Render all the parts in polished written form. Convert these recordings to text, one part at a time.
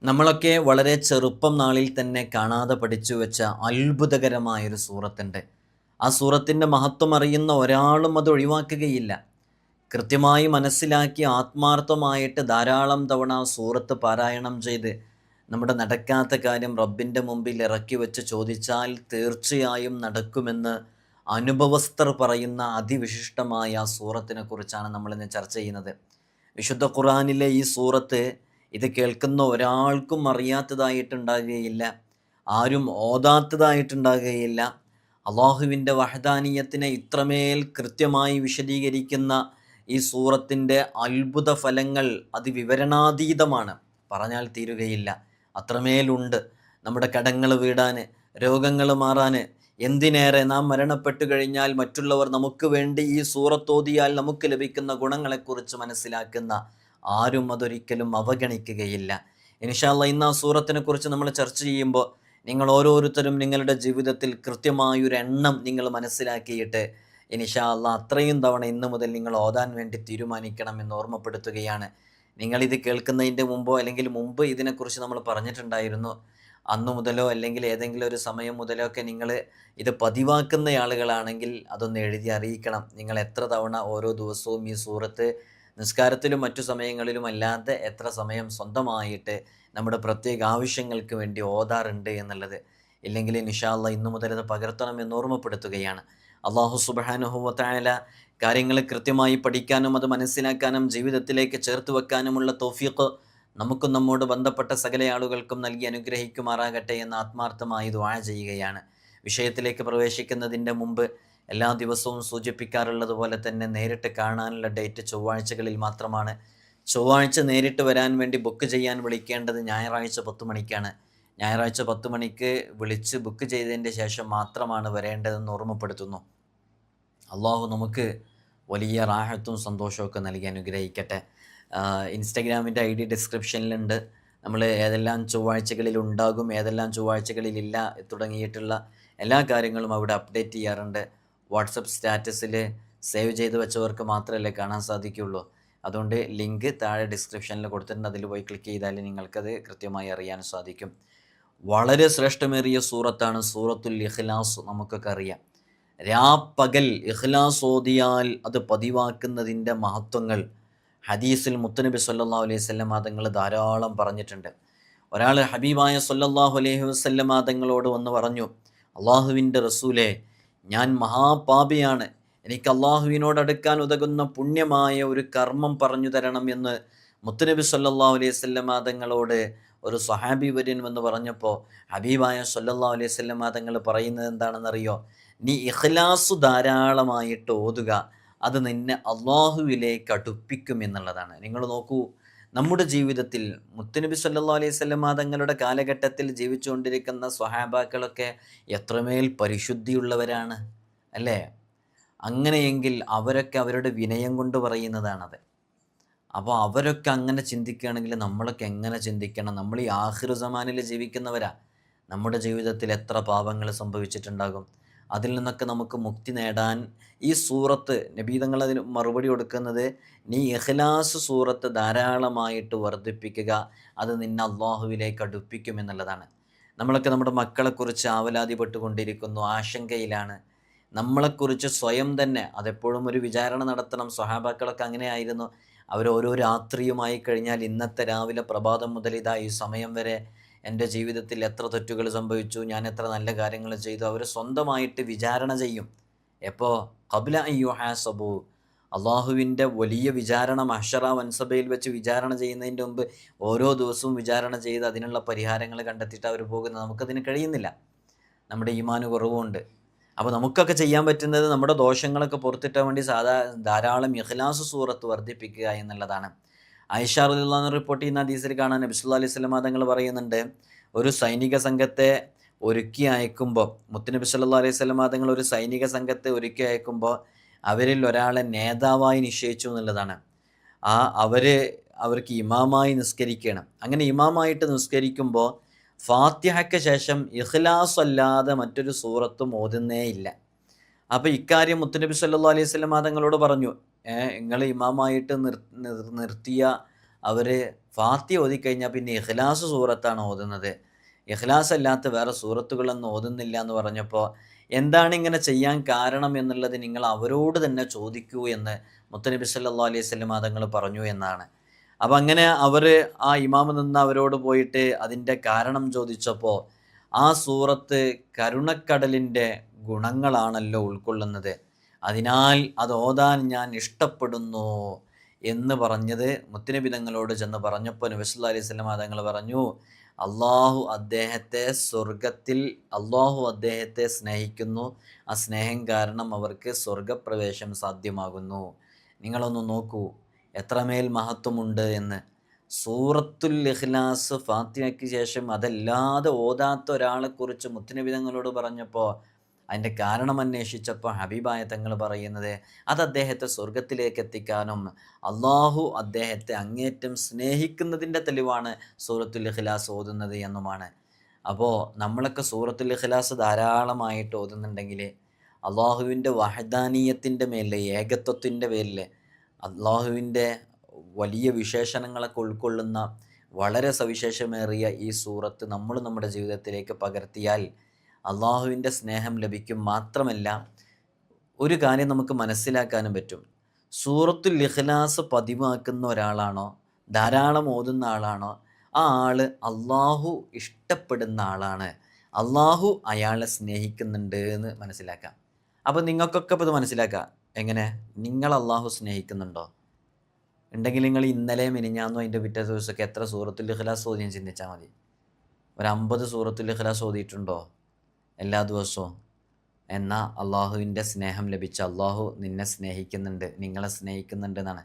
നമ്മളൊക്കെ വളരെ ചെറുപ്പം നാളിൽ തന്നെ കാണാതെ പഠിച്ചു വെച്ച അത്ഭുതകരമായൊരു സൂറത്തുണ്ട്. ആ സൂറത്തിൻ്റെ മഹത്വം അറിയുന്ന ഒരാളും അത് ഒഴിവാക്കുകയില്ല. കൃത്യമായി മനസ്സിലാക്കി ആത്മാർത്ഥമായിട്ട് ധാരാളം തവണ ആ സൂറത്ത് പാരായണം ചെയ്ത് നമ്മുടെ നടക്കാത്ത കാര്യം റബ്ബിൻ്റെ മുമ്പിൽ ഇറക്കി വെച്ച് ചോദിച്ചാൽ തീർച്ചയായും നടക്കുമെന്ന് അനുഭവസ്ഥർ പറയുന്ന അതിവിശിഷ്ടമായ ആ സൂറത്തിനെ കുറിച്ചാണ് നമ്മളിന്ന് ചർച്ച ചെയ്യുന്നത്. വിശുദ്ധ ഖുർആനിലെ ഈ സൂറത്ത് ഇത് കേൾക്കുന്ന ഒരാൾക്കും അറിയാത്തതായിട്ടുണ്ടാകുകയില്ല, ആരും ഓതാത്തതായിട്ടുണ്ടാകുകയില്ല. അള്ളാഹുവിൻ്റെ വഹദാനിയത്തിനെ ഇത്രമേൽ കൃത്യമായി വിശദീകരിക്കുന്ന ഈ സൂറത്തിൻ്റെ അത്ഭുത ഫലങ്ങൾ അതിവിവരണാതീതമാണ്, പറഞ്ഞാൽ തീരുകയില്ല. അത്രമേലുണ്ട്. നമ്മുടെ കടങ്ങൾ വീടാൻ, രോഗങ്ങൾ മാറാൻ, എന്തിനേറെ നാം മരണപ്പെട്ടു കഴിഞ്ഞാൽ മറ്റുള്ളവർ നമുക്ക് വേണ്ടി ഈ സൂറത്തോതിയാൽ നമുക്ക് ലഭിക്കുന്ന ഗുണങ്ങളെക്കുറിച്ച് മനസ്സിലാക്കുന്ന ആരും അതൊരിക്കലും അവഗണിക്കുകയില്ല. ഇൻഷാ അല്ലാഹ് ഇന്ന് ആ സൂറത്തിനെ കുറിച്ച് നമ്മൾ ചർച്ച ചെയ്യുമ്പോൾ നിങ്ങൾ ഓരോരുത്തരും നിങ്ങളുടെ ജീവിതത്തിൽ കൃത്യമായൊരു എണ്ണം നിങ്ങൾ മനസ്സിലാക്കിയിട്ട് ഇൻഷാ അല്ലാഹ് അത്രയും തവണ ഇന്ന് മുതൽ നിങ്ങൾ ഓതാൻ വേണ്ടി തീരുമാനിക്കണം എന്ന് ഓർമ്മപ്പെടുത്തുകയാണ്. നിങ്ങളിത് കേൾക്കുന്നതിൻ്റെ മുമ്പോ അല്ലെങ്കിൽ മുമ്പ് ഇതിനെക്കുറിച്ച് നമ്മൾ പറഞ്ഞിട്ടുണ്ടായിരുന്നു. അന്നു മുതലോ അല്ലെങ്കിൽ ഏതെങ്കിലും ഒരു സമയം മുതലോ ഒക്കെ നിങ്ങൾ ഇത് പതിവാക്കുന്ന ആളുകളാണെങ്കിൽ അതൊന്ന് എഴുതി അറിയിക്കണം. നിങ്ങൾ എത്ര തവണ ഓരോ ദിവസവും ഈ സൂറത്ത് നിസ്കാരത്തിലും മറ്റു സമയങ്ങളിലും അല്ലാതെ എത്ര സമയം സ്വന്തമായിട്ട് നമ്മുടെ പ്രത്യേക ആവശ്യങ്ങൾക്ക് വേണ്ടി ഓതാറുണ്ട് എന്നുള്ളത്. ഇല്ലെങ്കിൽ ഇൻഷാ അല്ലാഹ് ഇന്നു മുതൽ അത് പകർത്തണം എന്ന് ഓർമ്മപ്പെടുത്തുകയാണ്. അല്ലാഹു സുബ്ഹാനഹു വ തആല കാര്യങ്ങൾ കൃത്യമായി പഠിക്കാനും അത് മനസ്സിലാക്കാനും ജീവിതത്തിലേക്ക് ചേർത്ത് വെക്കാനുമുള്ള തൗഫീഖ് നമുക്കും നമ്മോട് ബന്ധപ്പെട്ട സകല ആളുകൾക്കും നൽകി അനുഗ്രഹിക്കുമാറാകട്ടെ എന്ന് ആത്മാർത്ഥമായി ദുആ ചെയ്യുകയാണ്. വിഷയത്തിലേക്ക് പ്രവേശിക്കുന്നതിൻ്റെ മുമ്പ് എല്ലാ ദിവസവും സൂചിപ്പിക്കാറുള്ളത് പോലെ തന്നെ നേരിട്ട് കാണാനുള്ള ഡേറ്റ് ചൊവ്വാഴ്ചകളിൽ മാത്രമാണ്. ചൊവ്വാഴ്ച നേരിട്ട് വരാൻ വേണ്ടി ബുക്ക് ചെയ്യാൻ വിളിക്കേണ്ടത് ഞായറാഴ്ച 10 മണിക്കാണ്. ഞായറാഴ്ച 10 മണിക്ക് വിളിച്ച് ബുക്ക് ചെയ്തതിൻ്റെ ശേഷം മാത്രമാണ് വരേണ്ടതെന്ന് ഓർമ്മപ്പെടുത്തുന്നു. അള്ളാഹു നമുക്ക് വലിയ റാഹത്തും സന്തോഷമൊക്കെ നൽകി അനുഗ്രഹിക്കട്ടെ. ഇൻസ്റ്റഗ്രാമിൻ്റെ ID ഡിസ്ക്രിപ്ഷനിലുണ്ട്. നമ്മൾ ഏതെല്ലാം ചൊവ്വാഴ്ചകളിൽ ഉണ്ടാകും, ഏതെല്ലാം ചൊവ്വാഴ്ചകളിലില്ല തുടങ്ങിയിട്ടുള്ള എല്ലാ കാര്യങ്ങളും അവിടെ അപ്ഡേറ്റ് ചെയ്യാറുണ്ട്. വാട്സപ്പ് സ്റ്റാറ്റസിൽ സേവ് ചെയ്ത് വെച്ചവർക്ക് മാത്രമല്ലേ കാണാൻ സാധിക്കുകയുള്ളൂ. അതുകൊണ്ട് ലിങ്ക് താഴെ ഡിസ്ക്രിപ്ഷനിൽ കൊടുത്തിട്ടുണ്ട്. അതിൽ പോയി ക്ലിക്ക് ചെയ്താൽ നിങ്ങൾക്കത് കൃത്യമായി അറിയാൻ സാധിക്കും. വളരെ ശ്രേഷ്ഠമേറിയ സൂറത്താണ് സൂറത്തുൽ ഇഖ്ലാസ്. നമുക്കൊക്കെ അറിയാം, രാപ്പകൽ ഇഖ്ലാസ് ഓതിയാൽ അത് പതിവാക്കുന്നതിൻ്റെ മഹത്വങ്ങൾ ഹദീസിൽ മുത്തുനബി സല്ലല്ലാഹു അലൈഹി വസല്ലം തങ്ങൾ ധാരാളം പറഞ്ഞിട്ടുണ്ട്. ഒരാൾ ഹബീബായ സല്ലല്ലാഹു അലൈഹി വസല്ലം തങ്ങളോട് വന്ന് പറഞ്ഞു, അള്ളാഹുവിൻ്റെ റസൂലേ, ഞാൻ മഹാപാപിയാണ്, എനിക്ക് അള്ളാഹുവിനോട് അടുക്കാൻ ഉതകുന്ന പുണ്യമായ ഒരു കർമ്മം പറഞ്ഞു തരണം എന്ന് മുത്തുനബി സല്ലല്ലാഹു അലൈഹി വസല്ലം തങ്ങളോട് ഒരു സ്വഹാബി വര്യൻ എന്ന് പറഞ്ഞപ്പോൾ ഹബീബായ സല്ലല്ലാഹു അലൈഹി വസല്ലം തങ്ങൾ പറയുന്നത് എന്താണെന്നറിയോ? നീ ഇഖ്ലാസ് ധാരാളമായിട്ട് ഓതുക, അത് നിന്നെ അള്ളാഹുവിലേക്ക് അടുപ്പിക്കും എന്നുള്ളതാണ്. നിങ്ങൾ നോക്കൂ, നമ്മുടെ ജീവിതത്തിൽ മുത്തുനബി സല്ലല്ലാഹു അലൈഹി വസല്ലം തങ്ങളുടെ കാലഘട്ടത്തിൽ ജീവിച്ചുകൊണ്ടിരിക്കുന്ന സ്വഹാബാക്കളൊക്കെ എത്രമേൽ പരിശുദ്ധിയുള്ളവരാണ് അല്ലേ? അങ്ങനെയെങ്കിൽ അവരൊക്കെ അവരുടെ വിനയം കൊണ്ട് പറയുന്നതാണത്. അപ്പോൾ അവരൊക്കെ അങ്ങനെ ചിന്തിക്കുകയാണെങ്കിൽ നമ്മളൊക്കെ എങ്ങനെ ചിന്തിക്കണം? നമ്മൾ ഈ ആഖിറു സമാനിൽ ജീവിക്കുന്നവരാ. നമ്മുടെ ജീവിതത്തിൽ എത്ര പാപങ്ങൾ സംഭവിച്ചിട്ടുണ്ടാകും. അതിൽ നിന്നൊക്കെ നമുക്ക് മുക്തി നേടാൻ ഈ സൂറത്ത് നബീതങ്ങൾ അതിന് മറുപടി കൊടുക്കുന്നത്, നീ ഇഖ്ലാസ് സൂറത്ത് ധാരാളമായിട്ട് വർദ്ധിപ്പിക്കുക, അത് നിന്നെ അള്ളാഹുവിലേക്ക് അടുപ്പിക്കും എന്നുള്ളതാണ്. നമ്മളൊക്കെ നമ്മുടെ മക്കളെക്കുറിച്ച് ആവലാതിപ്പെട്ടുകൊണ്ടിരിക്കുന്നു, ആശങ്കയിലാണ്. നമ്മളെക്കുറിച്ച് സ്വയം തന്നെ അതെപ്പോഴും ഒരു വിചാരണ നടത്തണം. സ്വഹാബാക്കളൊക്കെ അങ്ങനെയായിരുന്നു. അവരോരോ രാത്രിയുമായി കഴിഞ്ഞാൽ ഇന്നത്തെ രാവിലെ പ്രഭാതം മുതൽ ഇതാ ഈ സമയം വരെ എൻ്റെ ജീവിതത്തിൽ എത്ര തെറ്റുകൾ സംഭവിച്ചു, ഞാൻ എത്ര നല്ല കാര്യങ്ങൾ ചെയ്തു, അവർ സ്വന്തമായിട്ട് വിചാരണ ചെയ്യും. എപ്പോൾ? ഖബ്ല അൻ യുഹാസബു, അള്ളാഹുവിൻ്റെ വലിയ വിചാരണ മഹ്ശറ വൻസഭയിൽ വെച്ച് വിചാരണ ചെയ്യുന്നതിൻ്റെ മുമ്പ് ഓരോ ദിവസവും വിചാരണ ചെയ്ത് അതിനുള്ള പരിഹാരങ്ങൾ കണ്ടെത്തിയിട്ട് അവർ പോകുന്നത്. നമുക്കതിന് കഴിയുന്നില്ല, നമ്മുടെ ഈമാന് കുറവുണ്ട്. അപ്പോൾ നമുക്കൊക്കെ ചെയ്യാൻ പറ്റുന്നത് നമ്മുടെ ദോഷങ്ങളൊക്കെ പുറത്തിട്ടാൻ വേണ്ടി ധാരാളം ഇഖ്ലാസ് സൂറത്ത് വർദ്ധിപ്പിക്കുക എന്നുള്ളതാണ്. ആയിഷ റളിയല്ലാഹു അൻഹ റിപ്പോർട്ട് ചെയ്യുന്ന ഹദീസിൽ കാണാൻ നബി സല്ലല്ലാഹു അലൈഹി വസല്ലം തങ്ങൾ പറയുന്നുണ്ട്, ഒരു സൈനിക സംഘത്തെ ഒരുക്കി അയക്കുമ്പോൾ, മുത്തുനബി സല്ലല്ലാഹു അലൈഹി വസല്ലം തങ്ങൾ ഒരു സൈനിക സംഘത്തെ ഒരുക്കി അയക്കുമ്പോൾ അവരിൽ ഒരാളെ നേതാവായി നിശ്ചയിച്ചു എന്നുള്ളതാണ്. അവർക്ക് ഇമാമായി നിസ്കരിക്കണം. അങ്ങനെ ഇമാമായിട്ട് നിസ്കരിക്കുമ്പോൾ ഫാത്തിഹയ്ക്ക് ശേഷം ഇഖ്ലാസ് അല്ലാതെ മറ്റൊരു സൂറത്തും ഓതുന്നേ ഇല്ല. അപ്പോൾ ഇക്കാര്യം മുത്തുനബി സല്ലല്ലാഹു അലൈഹി വസല്ലം തങ്ങളോട് പറഞ്ഞു, നിങ്ങൾ ഇമാമായിട്ട് നിർത്തിയ അവർ ഫാത്തിഹ ഓതിക്കഴിഞ്ഞാൽ പിന്നെ ഇഖ്ലാസ് സൂറത്താണ് ഓതുന്നത്, ഇഖ്ലാസ് അല്ലാത്ത വേറെ സൂറത്തുകളൊന്നും ഓതുന്നില്ല എന്ന് പറഞ്ഞപ്പോൾ എന്താണ് ഇങ്ങനെ ചെയ്യാൻ കാരണം എന്നുള്ളത് നിങ്ങൾ അവരോട് തന്നെ ചോദിക്കൂ എന്ന് മുത്തനബി സല്ലല്ലാഹു അലൈഹി വസല്ലം തങ്ങൾ പറഞ്ഞു എന്നാണ്. അപ്പം അങ്ങനെ അവർ ആ ഇമാമ് നിന്ന് അവരോട് പോയിട്ട് അതിൻ്റെ കാരണം ചോദിച്ചപ്പോൾ ആ സൂറത്ത് കരുണക്കടലിൻ്റെ ഗുണങ്ങളാണല്ലോ ഉൾക്കൊള്ളുന്നത്, അതിനാൽ അത് ഓതാൻ ഞാൻ ഇഷ്ടപ്പെടുന്നു എന്ന് പറഞ്ഞത് മുത്തുനബി തങ്ങളോട് ചെന്ന് പറഞ്ഞപ്പോൾ നബി സല്ലല്ലാഹു അലൈഹി വസല്ലം തങ്ങൾ പറഞ്ഞു, അള്ളാഹു അദ്ദേഹത്തെ സ്നേഹിക്കുന്നു, ആ സ്നേഹം കാരണം അവർക്ക് സ്വർഗപ്രവേശം സാധ്യമാകുന്നു. നിങ്ങളൊന്ന് നോക്കൂ എത്രമേൽ മഹത്വമുണ്ട് എന്ന്. സൂറത്തുൽ ഇഖ്ലാസ് ഫാത്തിഹയ്ക്ക് ശേഷം അതല്ലാതെ ഓതാത്ത ഒരാളെക്കുറിച്ച് മുത്തുനബി തങ്ങളോട് പറഞ്ഞപ്പോൾ അതിൻ്റെ കാരണം അന്വേഷിച്ചപ്പോൾ ഹബീബായ തങ്ങൾ പറയുന്നത് അത് അദ്ദേഹത്തെ സ്വർഗത്തിലേക്ക് എത്തിക്കാനും അള്ളാഹു അദ്ദേഹത്തെ അങ്ങേറ്റം സ്നേഹിക്കുന്നതിൻ്റെ തെളിവാണ് സൂറത്തുൽ ഇഖ്ലാസ് ഓതുന്നത് എന്നുമാണ്. അപ്പോൾ നമ്മളൊക്കെ സൂറത്തുൽ ഇഖ്ലാസ് ധാരാളമായിട്ട് ഓതുന്നുണ്ടെങ്കിൽ അള്ളാഹുവിൻ്റെ വഹദാനീയത്തിൻ്റെ മേലിൽ, ഏകത്വത്തിൻ്റെ പേരിൽ, അള്ളാഹുവിൻ്റെ വലിയ വിശേഷണങ്ങളൊക്കെ ഉൾക്കൊള്ളുന്ന വളരെ സവിശേഷമേറിയ ഈ സൂറത്ത് നമ്മൾ നമ്മുടെ ജീവിതത്തിലേക്ക് പകർത്തിയാൽ അള്ളാഹുവിൻ്റെ സ്നേഹം ലഭിക്കും. മാത്രമല്ല ഒരു കാര്യം നമുക്ക് മനസ്സിലാക്കാനും പറ്റും, സൂറത്തുൽ ഇഖ്ലാസ് പതിവാക്കുന്ന ഒരാളാണോ, ധാരാളം ഓതുന്ന ആളാണോ, ആ ആൾ അള്ളാഹു ഇഷ്ടപ്പെടുന്ന ആളാണ്, അള്ളാഹു അയാളെ സ്നേഹിക്കുന്നുണ്ട് എന്ന് മനസ്സിലാക്കാം. അപ്പോൾ നിങ്ങൾക്കൊക്കെ ഇപ്പോൾ ഇത് മനസ്സിലാക്കാം. എങ്ങനെ? നിങ്ങൾ അള്ളാഹു സ്നേഹിക്കുന്നുണ്ടോ? ഉണ്ടെങ്കിൽ നിങ്ങൾ ഇന്നലെ മിനിഞ്ഞാന്നോ അതിൻ്റെ പിറ്റേ ദിവസമൊക്കെ എത്ര സൂറത്തുൽ ഇഖ്ലാസ് ഓതിയും ചിന്തിച്ചാൽ മതി. ഒരു 50 സൂറത്തുൽ ഇഖ്ലാസ് ഓതിയിട്ടുണ്ടോ എല്ലാ ദിവസവും? എന്നാൽ അള്ളാഹുവിൻ്റെ സ്നേഹം ലഭിച്ച അള്ളാഹു നിന്നെ സ്നേഹിക്കുന്നുണ്ട്, നിങ്ങളെ സ്നേഹിക്കുന്നുണ്ട് എന്നാണ്.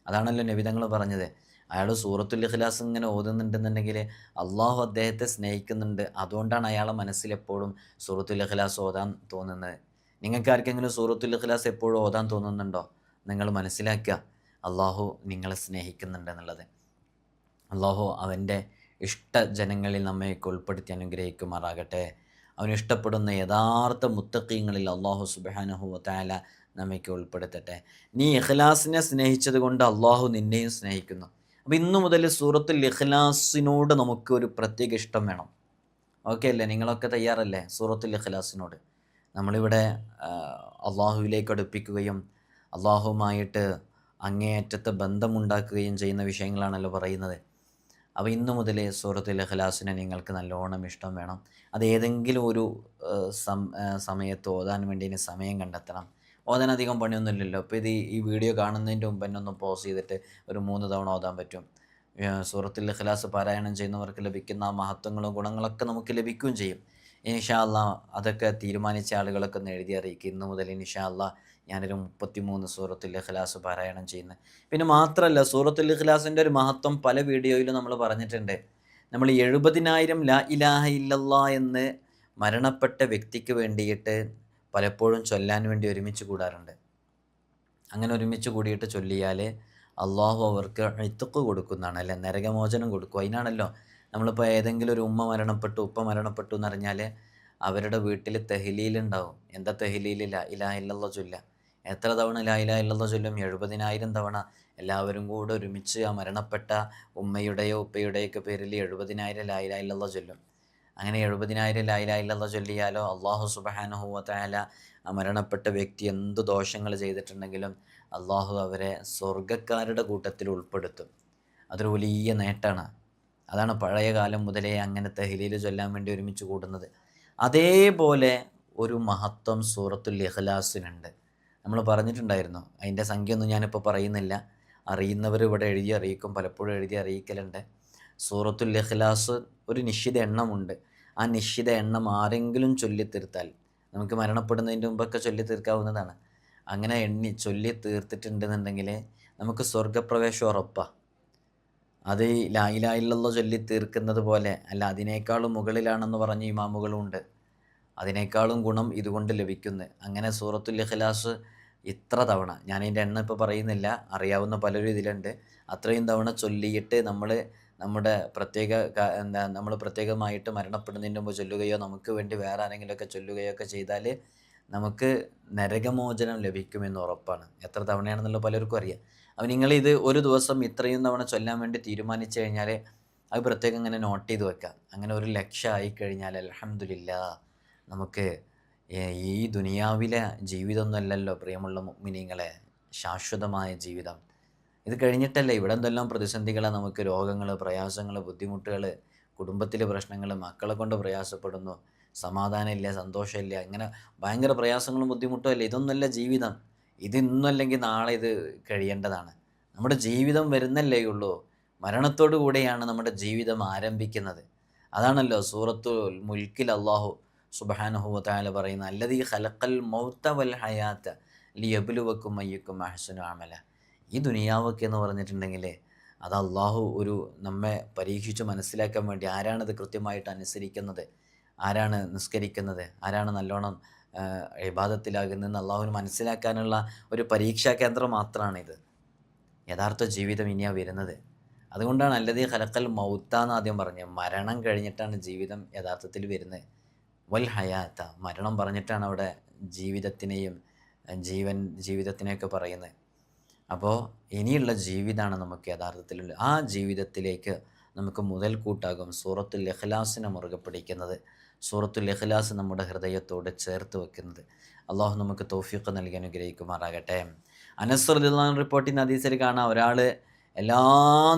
അതാണല്ലോ നബി തങ്ങൾ പറഞ്ഞത്. അയാൾ സൂറത്തുൽ ഇഖ്ലാസ് ഇങ്ങനെ ഓതുന്നുണ്ടെന്നുണ്ടെങ്കിൽ അള്ളാഹു അദ്ദേഹത്തെ സ്നേഹിക്കുന്നുണ്ട്, അതുകൊണ്ടാണ് അയാളെ മനസ്സിലെപ്പോഴും സൂറത്തുൽ ഇഖ്ലാസ് ഓതാൻ തോന്നുന്നത്. നിങ്ങൾക്ക് ആർക്കെങ്കിലും സൂറത്തുൽ ഇഖ്ലാസ് എപ്പോഴും ഓതാൻ തോന്നുന്നുണ്ടോ? നിങ്ങൾ മനസ്സിലാക്കുക അള്ളാഹു നിങ്ങളെ സ്നേഹിക്കുന്നുണ്ട് എന്നുള്ളത്. അള്ളാഹു അവൻ്റെ ഇഷ്ടജനങ്ങളിൽ നമ്മയൊക്കെ ഉൾപ്പെടുത്തി അനുഗ്രഹിക്കുമാറാകട്ടെ. അവൻ ഇഷ്ടപ്പെടുന്ന യഥാർത്ഥ മുത്തഖീങ്ങളിൽ അള്ളാഹു സുബ്ഹാനഹു വ തആല നമ്മയൊക്കെ ഉൾപ്പെടുത്തട്ടെ. നീ ഇഖ്ലാസിനെ സ്നേഹിച്ചത് കൊണ്ട് അള്ളാഹു നിന്നെയും സ്നേഹിക്കുന്നു. അപ്പോൾ ഇന്നു മുതൽ സൂറത്തുൽ ഇഖ്ലാസിനോട് നമുക്ക് ഒരു പ്രത്യേക ഇഷ്ടം വേണം. ഓക്കെ അല്ലേ? നിങ്ങളൊക്കെ തയ്യാറല്ലേ സൂറത്തുൽ ഇഖ്ലാസിനോട്? നമ്മളിവിടെ അള്ളാഹുവിലേക്ക് അടുപ്പിക്കുകയും അള്ളാഹുവുമായിട്ട് അങ്ങേയറ്റത്തെ ബന്ധമുണ്ടാക്കുകയും ചെയ്യുന്ന വിഷയങ്ങളാണല്ലോ പറയുന്നത്. അപ്പോൾ ഇന്നു മുതൽ സൂറത്തുൽ ഇഖ്ലാസിനെ നിങ്ങൾക്ക് നല്ലോണം ഇഷ്ടം വേണം. അത് ഏതെങ്കിലും ഒരു സമയത്ത് ഓതാൻ വേണ്ടി ഇനി സമയം കണ്ടെത്തണം. ഓതാൻ അധികം പണിയൊന്നുമില്ലല്ലോ. അപ്പോൾ ഈ വീഡിയോ കാണുന്നതിൻ്റെ മുമ്പ് തന്നെ ഒന്ന് പോസ് ചെയ്തിട്ട് ഒരു 3 തവണ ഓതാൻ പറ്റും. സൂറത്തുൽ ഇഖ്ലാസ് പാരായണം ചെയ്യുന്നവർക്ക് ലഭിക്കുന്ന ആ മഹത്വങ്ങളും ഗുണങ്ങളൊക്കെ നമുക്ക് ലഭിക്കുകയും ചെയ്യും. ഇൻഷാ അല്ലാഹ് അതൊക്കെ തീരുമാനിച്ച ആളുകളൊക്കെ ഒന്ന് എഴുതി അറിയിക്കുക. ഇന്നു മുതൽ ഇൻഷാ അല്ലാഹ് ഞാനൊരു 33 സൂറത്തുൽ ഇഖ്ലാസ് പാരായണം ചെയ്യുന്നത്. പിന്നെ മാത്രമല്ല സൂറത്തുൽ ഇഖ്ലാസിൻ്റെ ഒരു മഹത്വം പല വീഡിയോയിലും നമ്മൾ പറഞ്ഞിട്ടുണ്ട്. നമ്മൾ 70,000 ലാ ഇലാഹ ഇല്ലല്ലാ എന്ന് മരണപ്പെട്ട വ്യക്തിക്ക് വേണ്ടിയിട്ട് പലപ്പോഴും ചൊല്ലാൻ വേണ്ടി ഒരുമിച്ച് കൂടാറുണ്ട്. അങ്ങനെ ഒരുമിച്ച് കൂടിയിട്ട് ചൊല്ലിയാൽ അള്ളാഹു അവർക്ക് ഇത്ഖ് കൊടുക്കുന്നതാണ്, അല്ലെ നരകമോചനം കൊടുക്കും. അതിനാണല്ലോ നമ്മളിപ്പോൾ ഏതെങ്കിലും ഒരു ഉമ്മ മരണപ്പെട്ടു, ഉപ്പ മരണപ്പെട്ടു എന്നറിഞ്ഞാൽ അവരുടെ വീട്ടിൽ തെഹ്ലീലുണ്ടാവും. എന്താ തെഹ്ലീൽ? ലാ ഇലാഹ ഇല്ലല്ലാ ചൊല്ലുക. എത്ര തവണ ലാ ഇലാഹ ഇല്ലല്ലാ ചൊല്ലും? 70,000 തവണ. എല്ലാവരും കൂടെ ഒരുമിച്ച് ആ മരണപ്പെട്ട ഉമ്മയുടെയോ ഉപ്പയുടെയോ ഒക്കെ പേരിൽ 70,000 ലാ ഇലാഹ ഇല്ലല്ലാ ചൊല്ലും. അങ്ങനെ 70,000 ലാ ഇലാഹ ഇല്ലല്ലാ ചൊല്ലിയാലോ അള്ളാഹു സുബ്ഹാനഹു വ തആല ആ മരണപ്പെട്ട വ്യക്തി എന്ത് ദോഷങ്ങൾ ചെയ്തിട്ടുണ്ടെങ്കിലും അള്ളാഹു അവരെ സ്വർഗ്ഗക്കാരുടെ കൂട്ടത്തിൽ ഉൾപ്പെടുത്തും. അതൊരു വലിയ നേട്ടമാണ്. അതാണ് പഴയ കാലം മുതലേ അങ്ങനെ തഹ്ലീൽ ചൊല്ലാൻ വേണ്ടി ഒരുമിച്ച് കൂടുന്നത്. അതേപോലെ ഒരു മഹത്വം സൂറത്തുൽ ഇഖ്ലാസിനുണ്ട്. നമ്മൾ പറഞ്ഞിട്ടുണ്ടായിരുന്നു. അതിൻ്റെ സംഖ്യ ഒന്നും ഞാനിപ്പോൾ പറയുന്നില്ല. അറിയുന്നവർ ഇവിടെ എഴുതി അറിയിക്കും, പലപ്പോഴും എഴുതി അറിയിക്കലുണ്ട്. സൂറത്തുൽ ഇഖ്ലാസ് ഒരു നിശ്ചിത എണ്ണമുണ്ട്. ആ നിശ്ചിത എണ്ണം ആരെങ്കിലും ചൊല്ലിത്തീർത്താൽ, നമുക്ക് മരണപ്പെടുന്നതിൻ്റെ മുമ്പൊക്കെ ചൊല്ലിത്തീർക്കാവുന്നതാണ്. അങ്ങനെ ചൊല്ലി തീർത്തിട്ടുണ്ടെന്നുണ്ടെങ്കിൽ നമുക്ക് സ്വർഗ്ഗപ്രവേശം ഉറപ്പാണ്. അത് ലാ ഇലാഹ ഇല്ലല്ലാ ചൊല്ലി തീർക്കുന്നത് പോലെ അല്ല, അതിനേക്കാളും മുകളിലാണെന്ന് പറഞ്ഞ ഇമാമുകളുണ്ട്. അതിനേക്കാളും ഗുണം ഇതുകൊണ്ട് ലഭിക്കുന്നത്. അങ്ങനെ സൂറത്തുൽ ഇഖ്ലാസ് ഇത്ര തവണ, ഞാനതിൻ്റെ എണ്ണം ഇപ്പോൾ പറയുന്നില്ല, അറിയാവുന്ന പലരും ഇതിലുണ്ട്, അത്രയും തവണ ചൊല്ലിയിട്ട് നമ്മുടെ നമ്മൾ പ്രത്യേകമായിട്ട് മരണപ്പെടുന്നതിന് മുമ്പ് ചൊല്ലുകയോ നമുക്ക് വേണ്ടി വേറെ ആരെങ്കിലുമൊക്കെ ചൊല്ലുകയോ ഒക്കെ ചെയ്താൽ നമുക്ക് നരകമോചനം ലഭിക്കുമെന്ന് ഉറപ്പാണ്. എത്ര തവണയാണെന്നുള്ള പലർക്കും അറിയാം. അപ്പോൾ നിങ്ങളിത് ഒരു ദിവസം ഇത്രയും തവണ ചൊല്ലാൻ വേണ്ടി തീരുമാനിച്ചു കഴിഞ്ഞാൽ അത് പ്രത്യേകം ഇങ്ങനെ നോട്ട് ചെയ്ത് വെക്കാം. അങ്ങനെ 1,00,000 ആയിക്കഴിഞ്ഞാൽ അൽഹംദുലില്ലാ, നമുക്ക് ഈ ദുനിയാവിലെ ജീവിതമൊന്നുമല്ലല്ലോ പ്രിയമുള്ള മുഅ്മിനീങ്ങളെ ശാശ്വതമായ ജീവിതം. ഇത് കഴിഞ്ഞിട്ടല്ലേ ഇവിടെ എന്തെല്ലാം പ്രതിസന്ധികളാണ് നമുക്ക്, രോഗങ്ങൾ, പ്രയാസങ്ങൾ, ബുദ്ധിമുട്ടുകൾ, കുടുംബത്തിലെ പ്രശ്നങ്ങൾ, മക്കളെ കൊണ്ട് പ്രയാസപ്പെടുന്നു, സമാധാനമില്ല, സന്തോഷമില്ല, ഇങ്ങനെ ഭയങ്കര പ്രയാസങ്ങളും ബുദ്ധിമുട്ടും അല്ലേ. ഇതൊന്നുമല്ല ജീവിതം. ഇത് ഇന്നല്ലെങ്കിൽ നാളെ ഇത് കഴിയേണ്ടതാണ്. നമ്മുടെ ജീവിതം വരുന്നല്ലേ ഉള്ളൂ. മരണത്തോടു കൂടെയാണ് നമ്മുടെ ജീവിതം ആരംഭിക്കുന്നത്. അതാണല്ലോ സൂറത്തുൽ മുൽക്കിൽ അല്ലാഹു സുബ്ഹാനഹു വ തആല പറയുന്നത്, അല്ലദീ ഖലഖൽ മൗത വൽ ഹയാത ലിയബ്ലുവക്കും അയ്യുക്കും അഹ്സനു അമല. ഈ ദുനിയാവൊക്കെ എന്ന് പറഞ്ഞിട്ടുണ്ടെങ്കിൽ അത് അള്ളാഹു നമ്മെ പരീക്ഷിച്ച് മനസ്സിലാക്കാൻ വേണ്ടി, ആരാണിത് കൃത്യമായിട്ട് അനുസരിക്കുന്നത്, ആരാണ് നിസ്കരിക്കുന്നത്, ആരാണ് നല്ലോണം ഇബാദത്തിലാകുന്നതെന്ന് അള്ളാഹുവിന് മനസ്സിലാക്കാനുള്ള ഒരു പരീക്ഷാ കേന്ദ്രം മാത്രമാണിത്. യഥാർത്ഥ ജീവിതം ഇനിയാണ് വരുന്നത്. അതുകൊണ്ടാണ് അല്ലദീ ഖലഖൽ മൗത എന്ന് ആദ്യം പറഞ്ഞത്. മരണം കഴിഞ്ഞിട്ടാണ് ജീവിതം യഥാർത്ഥത്തിൽ വരുന്നത്. വൽ ഹയാത്ത, മരണം പറഞ്ഞിട്ടാണ് അവിടെ ജീവിതത്തിനെയും ജീവിതത്തിനെയൊക്കെ പറയുന്നത്. അപ്പോൾ ഇനിയുള്ള ജീവിതമാണ് നമുക്ക് യഥാർത്ഥത്തിലുള്ള, ആ ജീവിതത്തിലേക്ക് നമുക്ക് മുതൽക്കൂട്ടാകും സൂറത്തുൽ ഇഖ്ലാസിനെ മുറുകെ പിടിക്കുന്നത്, സൂറത്തുൽ ഇഖ്ലാസ് നമ്മുടെ ഹൃദയത്തോട് ചേർത്ത് വെക്കുന്നത്. അള്ളാഹു നമുക്ക് തൗഫീഖ് നൽകി അനുഗ്രഹിക്കുമാറാകട്ടെ. അനസ് റളിയല്ലാഹു അൻഹു റിപ്പോർട്ട് ചെയ്യുന്ന ഹദീസിൽ കാണാം, ഒരാൾ എല്ലാ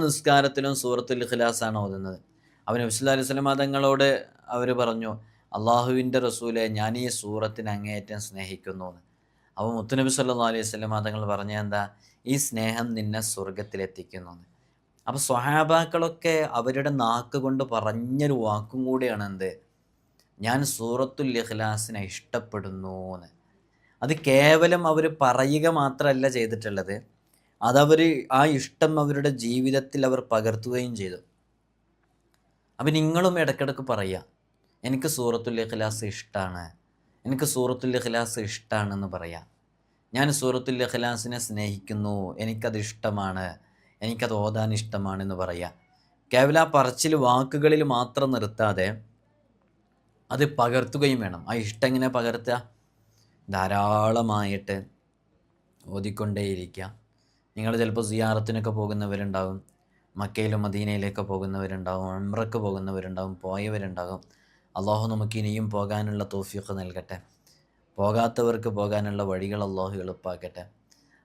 നിസ്കാരത്തിലും സൂറത്തുൽ ഇഖ്ലാസാണ് ഓതുന്നത്. അവൻ നബി സല്ലല്ലാഹു അലൈഹി വസല്ലം തങ്ങളോട് അവർ പറഞ്ഞു, അള്ളാഹുവിൻ്റെ റസൂലെ, ഞാൻ ഈ സൂറത്തിനെ അങ്ങേയറ്റം സ്നേഹിക്കുന്നു എന്ന്. അപ്പോൾ മുത്തുനബി സല്ലല്ലാഹു അലൈഹി വസല്ലം തങ്ങൾ പറഞ്ഞ എന്താ, ഈ സ്നേഹം നിന്നെ സ്വർഗത്തിലെത്തിക്കുന്നു എന്ന്. അപ്പോൾ സ്വഹാബാക്കളൊക്കെ അവരുടെ നാക്ക് കൊണ്ട് പറഞ്ഞൊരു വാക്കും കൂടിയാണ് എന്ത്, ഞാൻ സൂറത്തുൽ ഇഖ്ലാസിനെ ഇഷ്ടപ്പെടുന്നു എന്ന്. അത് കേവലം അവർ പറയുക മാത്രമല്ല ചെയ്തിട്ടുള്ളത്, അതവർ ആ ഇഷ്ടം അവരുടെ ജീവിതത്തിൽ അവർ പകർത്തുകയും ചെയ്തു. അപ്പം നിങ്ങളും ഇടയ്ക്കിടയ്ക്ക് പറയുക, എനിക്ക് സൂറത്തുൽ ഇഖ്ലാസ് ഇഷ്ടമാണ്, എനിക്ക് സൂറത്തുൽ ഇഖ്ലാസ് ഇഷ്ടമാണെന്ന് പറയാം. ഞാൻ സൂറത്തുൽ ഇഖ്ലാസിനെ സ്നേഹിക്കുന്നു, എനിക്കത് ഇഷ്ടമാണ്, എനിക്കത് ഓതാൻ ഇഷ്ടമാണെന്ന് പറയുക. കേവലം ആ പറച്ചിൽ വാക്കുകളിൽ മാത്രം നിർത്താതെ അത് പകർത്തുകയും വേണം. ആ ഇഷ്ടം എങ്ങനെ പകർത്തുക? ധാരാളമായിട്ട് ഓതിക്കൊണ്ടേയിരിക്കുക. നിങ്ങൾ ചിലപ്പോൾ സിയാറത്തിനൊക്കെ പോകുന്നവരുണ്ടാകും, മക്കയിലും മദീനയിലേക്ക് പോകുന്നവരുണ്ടാകും, ഉംറയ്ക്ക് പോകുന്നവരുണ്ടാകും, പോയവരുണ്ടാകും. അള്ളാഹു നമുക്ക് ഇനിയും പോകാനുള്ള തൗഫീഖ് നൽകട്ടെ. പോകാത്തവർക്ക് പോകാനുള്ള വഴികൾ അള്ളാഹു എളുപ്പാക്കട്ടെ.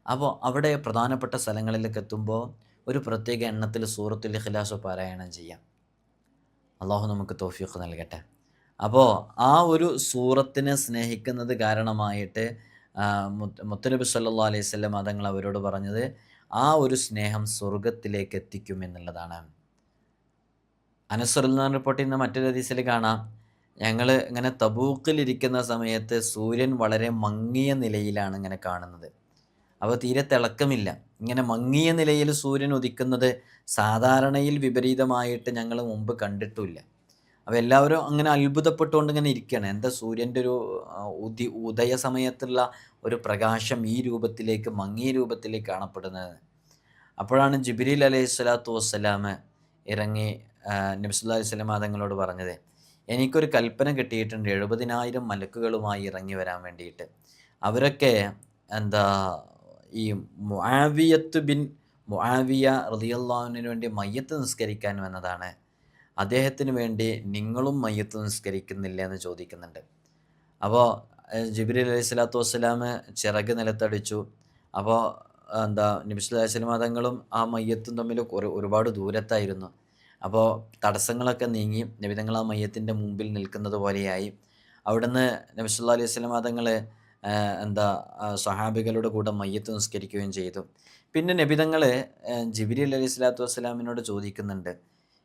അപ്പോൾ അവിടെ പ്രധാനപ്പെട്ട സ്ഥലങ്ങളിലേക്ക് എത്തുമ്പോൾ ഒരു പ്രത്യേക എണ്ണത്തിൽ സൂറത്തുൽ ഇഖ്ലാസ് പാരായണം ചെയ്യാം. അള്ളാഹു നമുക്ക് തൗഫീഖ് നൽകട്ടെ. അപ്പോൾ ആ ഒരു സൂറത്തിനെ സ്നേഹിക്കുന്നത് കാരണമായിട്ട് മുത്തുനബി സല്ലല്ലാഹു അലൈഹി വസല്ലം തങ്ങൾ അവരോട് പറഞ്ഞത്, ആ ഒരു സ്നേഹം സ്വർഗത്തിലേക്ക് എത്തിക്കുമെന്നുള്ളതാണ്. അനസ് റളിയല്ലാഹു അൻഹു റിപ്പോർട്ട് ചെയ്യുന്ന മറ്റൊരു ഹദീസിൽ കാണാം, ഞങ്ങൾ ഇങ്ങനെ തബൂക്കിലിരിക്കുന്ന സമയത്ത് സൂര്യൻ വളരെ മങ്ങിയ നിലയിലാണ് ഇങ്ങനെ കാണുന്നത്. അപ്പോൾ തീരെ തിളക്കമില്ല. ഇങ്ങനെ മങ്ങിയ നിലയിൽ സൂര്യൻ ഉദിക്കുന്നത് സാധാരണയിൽ വിപരീതമായിട്ട് ഞങ്ങൾ മുമ്പ് കണ്ടിട്ടുമില്ല. അപ്പോൾ എല്ലാവരും അങ്ങനെ അത്ഭുതപ്പെട്ടുകൊണ്ട് ഇങ്ങനെ ഇരിക്കുകയാണ്, എന്താ സൂര്യൻ്റെ ഒരു ഉദയ സമയത്തുള്ള ഒരു പ്രകാശം ഈ രൂപത്തിലേക്ക്, മങ്ങിയ രൂപത്തിലേക്ക് കാണപ്പെടുന്നത്. അപ്പോഴാണ് ജിബ്രീൽ അലൈഹി സ്വലാത്തു വസ്സലാം ഇറങ്ങി നബി സല്ലല്ലാഹു അലൈഹി വസല്ലം തങ്ങളോട് പറഞ്ഞത്, എനിക്കൊരു കൽപ്പന കിട്ടിയിട്ടുണ്ട് 70,000 മലക്കുകളുമായി ഇറങ്ങി വരാൻ വേണ്ടിയിട്ട്. അവരൊക്കെ ഈ മുആവിയ റളിയല്ലാഹു അൻഹുവിന് വേണ്ടി മയ്യത്ത് നിസ്കരിക്കാൻ വന്നതാണ്. അദ്ദേഹത്തിന് വേണ്ടി നിങ്ങളും മയ്യത്ത് നിസ്കരിക്കുന്നില്ല എന്ന് ചോദിക്കുന്നുണ്ട്. അപ്പോൾ ജിബ്രീൽ അലൈഹി സ്വലാത്തു വസ്സലാം ചിറക് നിലത്തടിച്ചു. അപ്പോൾ നബി സല്ലല്ലാഹു അലൈഹി വസല്ലം തങ്ങളും ആ മയ്യത്തും തമ്മിൽ ഒരുപാട് ദൂരത്തായിരുന്നു. അപ്പോൾ തടസ്സങ്ങളൊക്കെ നീങ്ങി നബി തങ്ങൾ ആ മയ്യത്തിൻ്റെ മുമ്പിൽ നിൽക്കുന്നത് പോലെയായി. അവിടുന്ന് നബി സല്ലല്ലാഹു അലൈഹി വസല്ലം തങ്ങൾ സ്വഹാബികളുടെ കൂടെ മയ്യത്ത് നിസ്കരിക്കുകയും ചെയ്തു. പിന്നെ നബി തങ്ങൾ ജിബ്രീൽ അലൈഹി സ്വലാത്തു വസ്സലാമിനോട് ചോദിക്കുന്നുണ്ട്,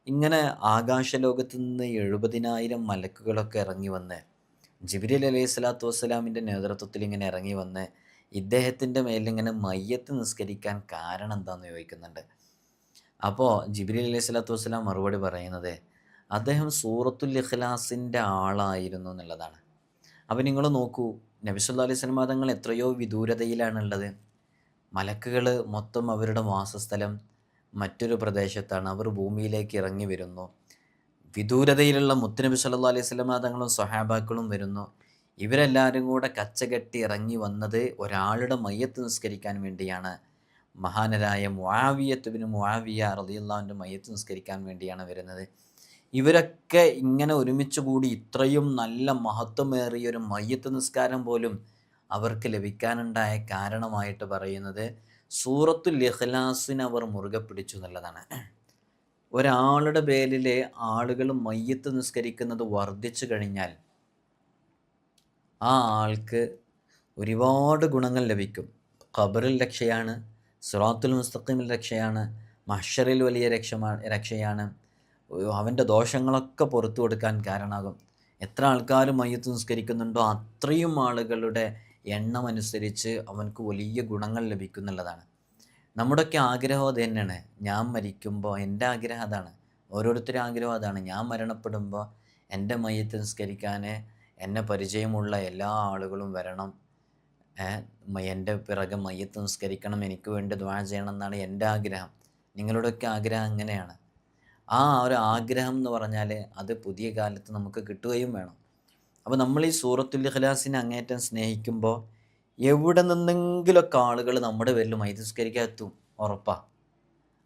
ഇങ്ങനെ ആകാശലോകത്ത് നിന്ന് 70,000 മലക്കുകളൊക്കെ ഇറങ്ങി വന്ന് ജിബ്രീൽ അലൈഹി സ്വലാത്തു വസ്സലാമിൻ്റെ നേതൃത്വത്തിൽ ഇങ്ങനെ ഇറങ്ങി വന്ന് ഇദ്ദേഹത്തിൻ്റെ മേലിങ്ങനെ മയ്യത്ത് നിസ്കരിക്കാൻ കാരണം എന്താണെന്ന് ചോദിക്കുന്നുണ്ട്. അപ്പോൾ ജിബ്രീൽ അലൈഹി സ്വലാത്തു വസ്സലാം മറുപടി പറയുന്നത്, അദ്ദേഹം സൂറത്തുൽ ഇഖ്ലാസിൻ്റെ ആളായിരുന്നു എന്നുള്ളതാണ്. അപ്പോൾ നിങ്ങൾ നോക്കൂ, നബി സല്ലല്ലാഹു അലൈഹി വസല്ലം തങ്ങൾ എത്രയോ വിദൂരതയിലാണുള്ളത്. മലക്കുകൾ മൊത്തം അവരുടെ വാസസ്ഥലം മറ്റൊരു പ്രദേശത്താണ്. അവർ ഭൂമിയിലേക്ക് ഇറങ്ങി വരുന്നു. വിദൂരതയിലുള്ള മുത്തുനബി സല്ലല്ലാഹു അലൈഹി വസല്ലം തങ്ങളും സ്വഹാബാക്കളും വരുന്നു. ഇവരെല്ലാവരും കൂടെ കച്ചകെട്ടി ഇറങ്ങി വന്നത് ഒരാളുടെ മയ്യത്ത് നിസ്കരിക്കാൻ വേണ്ടിയാണ്. മഹാനരായ മുആവിയത്ത് ബിൻ മുആവിയ റളിയല്ലാഹു അൻഹു മയ്യിത്ത് നിസ്കരിക്കാൻ വേണ്ടിയാണ് വരുന്നത്. ഇവരൊക്കെ ഇങ്ങനെ ഒരുമിച്ച് കൂടി ഇത്രയും നല്ല മഹത്വമേറിയൊരു മയ്യിത്ത് നിസ്കാരം പോലും അവർക്ക് ലഭിക്കാനുണ്ടായ കാരണമായിട്ട് പറയുന്നത് സൂറത്തുൽ ഇഖ്ലാസിനെ അവർ മുറുകെ പിടിച്ചു എന്നുള്ളതാണ്. ഒരാളുടെ പേരിൽ ആളുകൾ മയ്യിത്ത് നിസ്കരിക്കുന്നത് വർദ്ധിച്ചു കഴിഞ്ഞാൽ ആ ആൾക്ക് ഒരുപാട് ഗുണങ്ങൾ ലഭിക്കും. ഖബറിൽ രക്ഷയാണ്, സിറാത്തുൽ മുസ്തഖീമിൽ രക്ഷയാണ്, മഹ്ശറിൽ വലിയ രക്ഷയാണ്, അവൻ്റെ ദോഷങ്ങളൊക്കെ പുറത്തു കൊടുക്കാൻ കാരണമാകും. എത്ര ആൾക്കാർ മയ്യിത്ത് നിസ്കരിക്കുന്നുണ്ടോ അത്രയും ആളുകളുടെ എണ്ണമനുസരിച്ച് അവനക്ക് വലിയ ഗുണങ്ങൾ ലഭിക്കും എന്നുള്ളതാണ്. നമ്മുടെയൊക്കെ ആഗ്രഹം അത് തന്നെയാണ്. ഞാൻ മരിക്കുമ്പോൾ എൻ്റെ ആഗ്രഹം അതാണ്, ഓരോരുത്തരും ആഗ്രഹം അതാണ്. ഞാൻ മരണപ്പെടുമ്പോൾ എൻ്റെ മയ്യിത്ത് നിസ്കരിക്കാൻ എന്നെ പരിചയമുള്ള എല്ലാ ആളുകളും വരണം, എൻ്റെ പിറകെ മയ്യിത്ത് നിസ്കരിക്കണം, എനിക്ക് വേണ്ടി ദുആ ചെയ്യണം എന്നാണ് എൻ്റെ ആഗ്രഹം. നിങ്ങളുടെയൊക്കെ ആഗ്രഹം അങ്ങനെയാണ്. ആ ഒരു ആഗ്രഹം എന്ന് പറഞ്ഞാൽ അത് പുതിയ കാലത്ത് നമുക്ക് കിട്ടുകയും വേണം. അപ്പോൾ നമ്മൾ ഈ സൂറത്തുൽ ഇഖ്ലാസിനെ അങ്ങേറ്റം സ്നേഹിക്കുമ്പോൾ എവിടെ നിന്നെങ്കിലൊക്കെ ആളുകൾ നമ്മുടെ പേരിൽ മയ്യിത്ത് നിസ്കരിക്കാൻ എത്തും, ഉറപ്പാണ്.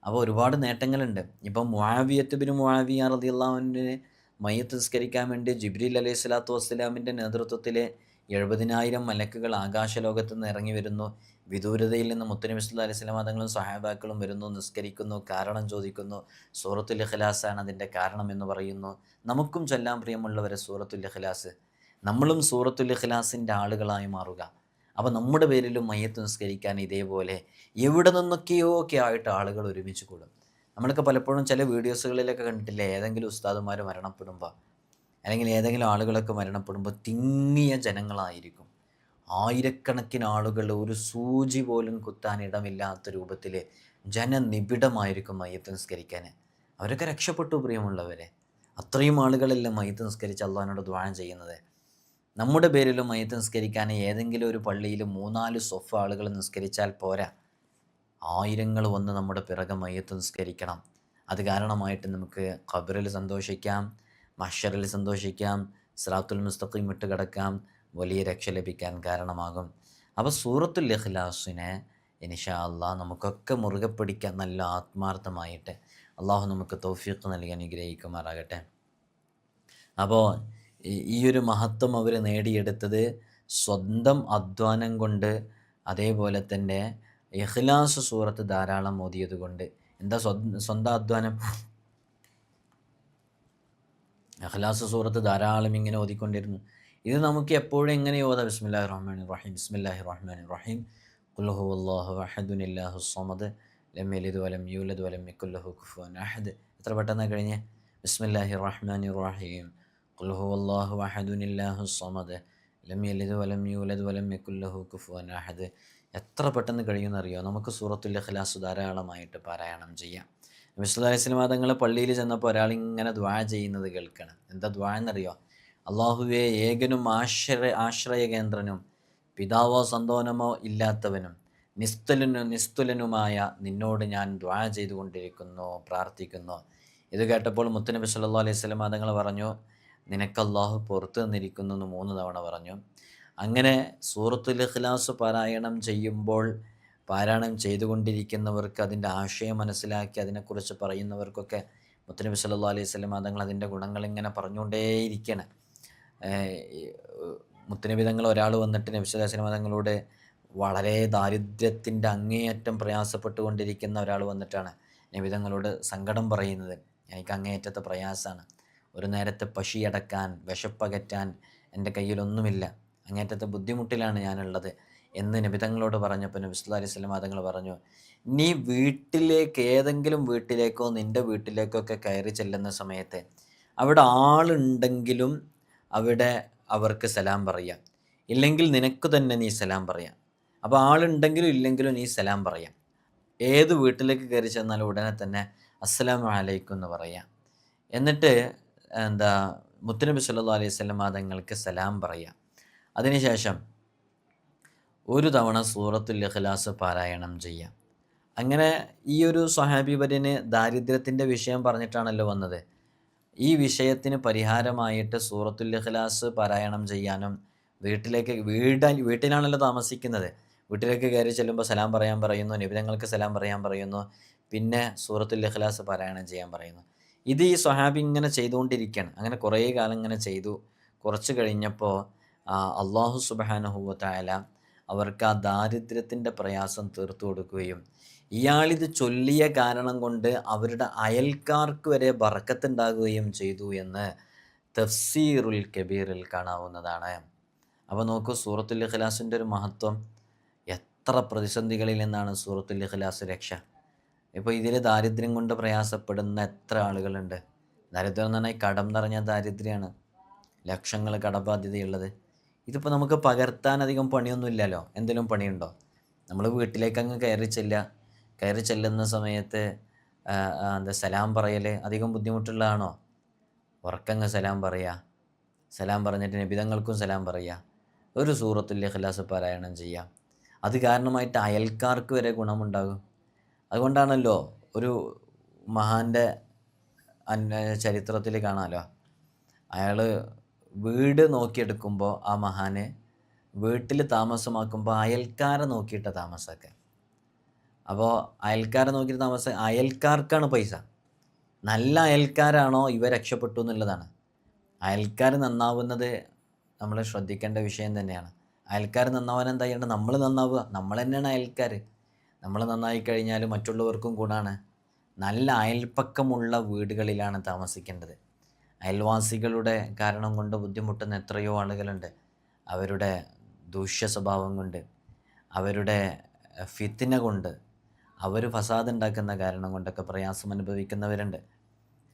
അപ്പോൾ ഒരുപാട് നേട്ടങ്ങളുണ്ട്. ഇപ്പം മുആവിയത്ത് ബിൻ മുആവിയ റളിയല്ലാഹു അൻഹു മയ്യിത്ത് നിസ്കരിക്കാൻ വേണ്ടി ജിബ്രീൽ അലൈഹി സ്വലാത്തു വസ്സലാമിൻ്റെ നേതൃത്വത്തിൽ 70,000 മലക്കുകൾ ആകാശലോകത്ത് നിന്ന് ഇറങ്ങി വരുന്നു. വിദൂരതയിൽ നിന്ന് മുത്തുനബി സല്ലല്ലാഹു അലൈഹി വസല്ലം തങ്ങളും സഹാബാക്കളും വരുന്നു, നിസ്കരിക്കുന്നു, കാരണം ചോദിക്കുന്നു. സൂറത്തുൽ ഇഖ്ലാസാണ് അതിൻ്റെ കാരണം എന്ന് പറയുന്നു. നമുക്കും ചൊല്ലാൻ പ്രിയമുള്ളവരെ സൂറത്തുൽ ഇഖ്ലാസ്, നമ്മളും സൂറത്തുൽ ഇഖ്ലാസിൻ്റെ ആളുകളായി മാറുക. അപ്പോൾ നമ്മുടെ പേരിലും മയ്യിത്ത് നിസ്കരിക്കാൻ ഇതേപോലെ എവിടെ നിന്നൊക്കെയോ ഒക്കെ ആയിട്ട് ആളുകൾ ഒരുമിച്ച് കൂടും. നമ്മളൊക്കെ പലപ്പോഴും ചില വീഡിയോസുകളിലൊക്കെ കണ്ടിട്ടില്ലേ, ഏതെങ്കിലും ഉസ്താദുമാർ മരണപ്പെടുമ്പോൾ അല്ലെങ്കിൽ ഏതെങ്കിലും ആളുകളൊക്കെ മരണപ്പെടുമ്പോൾ തിങ്ങിയ ജനങ്ങളായിരിക്കും. ആയിരക്കണക്കിന് ആളുകൾ ഒരു സൂചി പോലും കുത്താൻ ഇടമില്ലാത്ത രൂപത്തിൽ ജനനിബിഡമായിരിക്കും മയ്യിത്ത് നിസ്കരിക്കാൻ. അവരൊക്കെ രക്ഷപ്പെട്ടു പ്രിയമുള്ളവരെ. അത്രയും ആളുകളെല്ലാം മയ്യിത്ത് നിസ്കരിച്ച് അള്ളാഹിനോട് ദുആ ചെയ്യുന്നത്. നമ്മുടെ പേരിലും മയ്യിത്ത് നിസ്കരിക്കാൻ ഏതെങ്കിലും ഒരു പള്ളിയിൽ 3-4 സ്വഫ് ആളുകൾ നിസ്കരിച്ചാൽ പോരാ, ആയിരങ്ങൾ വന്ന് നമ്മുടെ പിറകെ മയ്യിത്ത് നിസ്കരിക്കണം. അത് കാരണമായിട്ട് നമുക്ക് ഖബറിൽ സന്തോഷിക്കാം, മഹ്ശറിൽ സന്തോഷിക്കാം, സിറാത്തുൽ മുസ്തഖീം വിട്ട് കിടക്കാം, വലിയ രക്ഷ ലഭിക്കാൻ കാരണമാകും. അപ്പോൾ സൂറത്തുൽ ഇഖ്ലാസിനെ ഇൻഷാ അല്ലാഹ് നമുക്കൊക്കെ മുറുകെ പിടിക്കാൻ നല്ല ആത്മാർത്ഥമായിട്ട് അള്ളാഹു നമുക്ക് തൗഫീഖ് നൽകി അനുഗ്രഹിക്കുമാറാകട്ടെ. അപ്പോൾ ഈ ഒരു മഹത്വം അവർ നേടിയെടുത്തത് സ്വന്തം അധ്വാനം കൊണ്ട്, അതേപോലെ തന്നെ ഇഖ്ലാസ് സൂറത്ത് ധാരാളം ഓതിയത് കൊണ്ട്. എന്താ സ്വന്തം അധ്വാനം? ഇഖ്ലാസ് സൂറത്ത് ധാരാളം ഇങ്ങനെ ഓതിക്കൊണ്ടിരുന്നു. ഇത് നമുക്ക് എപ്പോഴും എങ്ങനെ ഓതാം? ബിസ്മില്ലാഹിർ റഹ്മാനിർ റഹീം, ബിസ്മില്ലാഹിർ റഹ്മാനിർ റഹീം, ഖുൽ ഹുവല്ലാഹു അഹദുൻ അല്ലാഹുസ് സ്വമദ് ലം യലിദ് വലം യൂലദ് വലം യകുൽ ലഹു കുഫുവൻ അഹദ്. എത്ര പെട്ടെന്നാണ് കഴിഞ്ഞേ? ബിസ്മില്ലാഹിർ റഹ്മാനിർ റഹീം, ഖുൽ ഹുവല്ലാഹു അഹദുൻ അല്ലാഹുസ് സ്വമദ് ലം യലിദ് വലം യൂലദ് വലം യകുൽ ലഹു കുഫുവൻ അഹദ്. എത്ര പെട്ടെന്ന് കഴിയുമെന്നറിയോ? നമുക്ക് സൂറത്തുൽ ഇഖ്ലാസ് ധാരാളമായിട്ട് പാരായണം ചെയ്യാം. നബി സല്ലല്ലാഹു അലൈഹി വസല്ലം തങ്ങൾ പള്ളിയിൽ ചെന്നപ്പോൾ ഒരാളിങ്ങനെ ദുആ ചെയ്യുന്നത് കേൾക്കണം. എന്താ ദുആ എന്നറിയോ? അല്ലാഹുവേ, ഏകനും ആശ്രയകേന്ദ്രനും പിതാവോ സന്തോനമോ ഇല്ലാത്തവനും നിസ്തുലനുമായ നിന്നോട് ഞാൻ ദുആ ചെയ്തുകൊണ്ടിരിക്കുന്നു, പ്രാർത്ഥിക്കുന്നു. ഇത് കേട്ടപ്പോൾ മുത്തുനബി സല്ലല്ലാഹു അലൈഹി വസല്ലം തങ്ങൾ പറഞ്ഞു, നിനക്ക് അല്ലാഹു പുറത്തു തന്നിരിക്കുന്നു എന്ന് 3 തവണ പറഞ്ഞു. അങ്ങനെ സൂറത്തുൽ ഇഖ്ലാസ് പാരായണം ചെയ്യുമ്പോൾ പാരായണം ചെയ്തുകൊണ്ടിരിക്കുന്നവർക്ക് അതിൻ്റെ ആശയം മനസ്സിലാക്കി അതിനെക്കുറിച്ച് പറയുന്നവർക്കൊക്കെ മുത്തുനബി സല്ലല്ലാഹു അലൈഹി വസല്ലം തങ്ങൾ അതിൻ്റെ ഗുണങ്ങൾ ഇങ്ങനെ പറഞ്ഞുകൊണ്ടേയിരിക്കുകയാണ്. മുത്തുനബി തങ്ങൾ ഒരാൾ വന്നിട്ട് നബി സല്ലല്ലാഹു അലൈഹി വസല്ലം തങ്ങളോട് വളരെ ദാരിദ്ര്യത്തിൻ്റെ അങ്ങേയറ്റം പ്രയാസപ്പെട്ടുകൊണ്ടിരിക്കുന്ന ഒരാൾ വന്നിട്ടാണ് നബി തങ്ങളോട് സങ്കടം പറയുന്നത്. എനിക്ക് അങ്ങേയറ്റത്തെ പ്രയാസമാണ്, ഒരു നേരത്തെ പശിയടക്കാൻ, വിശപ്പകറ്റാൻ എൻ്റെ കയ്യിലൊന്നുമില്ല, അങ്ങേറ്റത്തെ ബുദ്ധിമുട്ടിലാണ് ഞാനുള്ളത് എന്ന് നബി തങ്ങളോട് പറഞ്ഞപ്പോൾ നബി സല്ലല്ലാഹു അലൈഹി വസല്ലം തങ്ങൾ പറഞ്ഞു, നീ വീട്ടിലേക്ക്, ഏതെങ്കിലും വീട്ടിലേക്കോ നിൻ്റെ വീട്ടിലേക്കോ ഒക്കെ കയറി ചെല്ലുന്ന സമയത്ത് അവിടെ ആളുണ്ടെങ്കിലും അവിടെ അവർക്ക് സലാം പറയാം, ഇല്ലെങ്കിൽ നിനക്ക് തന്നെ നീ സലാം പറയാം. അപ്പോൾ ആളുണ്ടെങ്കിലും ഇല്ലെങ്കിലും നീ സലാം പറയാം. ഏത് വീട്ടിലേക്ക് കയറി ചെന്നാലും ഉടനെ തന്നെ അസ്സലാമു അലൈക്കും എന്ന് പറയാം. എന്നിട്ട് മുത്തുനബി സല്ലല്ലാഹു അലൈഹി വസല്ലം തങ്ങൾക്ക് സലാം പറയാം. അതിനുശേഷം ഒരു തവണ സൂറത്തുൽ ഇഖ്ലാസ് പാരായണം ചെയ്യാം. അങ്ങനെ ഈ ഒരു സ്വഹാബി വര്യന് ദാരിദ്ര്യത്തിൻ്റെ വിഷയം പറഞ്ഞിട്ടാണല്ലോ വന്നത്. ഈ വിഷയത്തിന് പരിഹാരമായിട്ട് സൂറത്തുൽ ഇഖ്ലാസ് പാരായണം ചെയ്യാനും, വീട്ടിലാണല്ലോ താമസിക്കുന്നത്, വീട്ടിലേക്ക് കയറി ചെല്ലുമ്പോൾ സലാം പറയാൻ പറയുന്നു, നബിതങ്ങൾക്ക് സലാം പറയാൻ പറയുന്നു, പിന്നെ സൂറത്തുൽ ഇഖ്ലാസ് പാരായണം ചെയ്യാൻ പറയുന്നു. ഇത് ഈ സ്വഹാബി ഇങ്ങനെ ചെയ്തുകൊണ്ടിരിക്കുകയാണ്. അങ്ങനെ കുറേ കാലം ഇങ്ങനെ ചെയ്തു. കുറച്ച് കഴിഞ്ഞപ്പോൾ അള്ളാഹു സുബ്ഹാനഹു വ തആല അവർക്ക് ആ ദാരിദ്ര്യത്തിൻ്റെ പ്രയാസം തീർത്തു കൊടുക്കുകയും ഇയാളിത് ചൊല്ലിയ കാരണം കൊണ്ട് അവരുടെ അയൽക്കാർക്ക് വരെ ബറക്കത്തുണ്ടാകുകയും ചെയ്തു എന്ന് തഫ്സീറുൽ കബീറിൽ കാണാവുന്നതാണ്. അപ്പോൾ നോക്കൂ, സൂറത്തുൽ ഇഖ്ലാസിൻ്റെ ഒരു മഹത്വം. എത്ര പ്രതിസന്ധികളിൽ നിന്നാണ് സൂറത്തുൽ ഇഖ്ലാസ് രക്ഷ. ഇപ്പോൾ ഇതിൽ ദാരിദ്ര്യം കൊണ്ട് പ്രയാസപ്പെടുന്ന എത്ര ആളുകളുണ്ട്. ദാരിദ്ര്യം എന്ന് പറഞ്ഞാൽ കടം നിറഞ്ഞ ദാരിദ്ര്യമാണ്, ലക്ഷങ്ങൾ കടബാധ്യതയുള്ളത്. ഇതിപ്പോൾ നമുക്ക് പകർത്താൻ അധികം പണിയൊന്നുമില്ലല്ലോ. എന്തെങ്കിലും പണിയുണ്ടോ? നമ്മൾ വീട്ടിലേക്ക് അങ്ങ് കയറി ചെല്ലുന്ന സമയത്ത് സലാം പറയൽ അധികം ബുദ്ധിമുട്ടുള്ളതാണോ? ഉറക്കങ്ങ് സലാം പറയുക, സലാം പറഞ്ഞിട്ട് നബിതങ്ങൾക്കും സലാം പറയുക, ഒരു സൂറത്തുൽ ഇഖ്ലാസ് പാരായണം ചെയ്യുക. അത് കാരണമായിട്ട് അയൽക്കാർക്ക് വരെ ഗുണമുണ്ടാകും. അതുകൊണ്ടാണല്ലോ ഒരു മഹാൻ്റെ ചരിത്രത്തിൽ കാണാമല്ലോ, അയാൾ വീട് നോക്കിയെടുക്കുമ്പോൾ ആ മഹാന് വീട്ടിൽ താമസമാക്കുമ്പോൾ അയൽക്കാരെ നോക്കിയിട്ട് താമസമൊക്കെ. അപ്പോൾ അയൽക്കാരെ നോക്കിയിട്ട് അയൽക്കാർക്കാണ് പൈസ. നല്ല അയൽക്കാരാണോ ഇവ രക്ഷപ്പെട്ടു എന്നുള്ളതാണ്. അയൽക്കാർ നന്നാവുന്നത് നമ്മൾ ശ്രദ്ധിക്കേണ്ട വിഷയം തന്നെയാണ്. അയൽക്കാർ നന്നാവാൻ എന്താ ചെയ്യേണ്ടത്? നമ്മൾ നന്നാവുക. നമ്മൾ തന്നെയാണ് അയൽക്കാർ. നമ്മൾ നന്നായി കഴിഞ്ഞാൽ മറ്റുള്ളവർക്കും ഗുണമാണ്. നല്ല അയൽപ്പക്കമുള്ള വീടുകളിലാണ് താമസിക്കേണ്ടത്. അയൽവാസികളുടെ കാരണം കൊണ്ട് ബുദ്ധിമുട്ടുന്ന എത്രയോ ആളുകളുണ്ട്. അവരുടെ ദൂഷ്യ സ്വഭാവം കൊണ്ട്, അവരുടെ ഫിത്ന കൊണ്ട്, അവർ ഫസാദ് ഉണ്ടാക്കുന്ന കാരണം കൊണ്ടൊക്കെ പ്രയാസം അനുഭവിക്കുന്നവരുണ്ട്.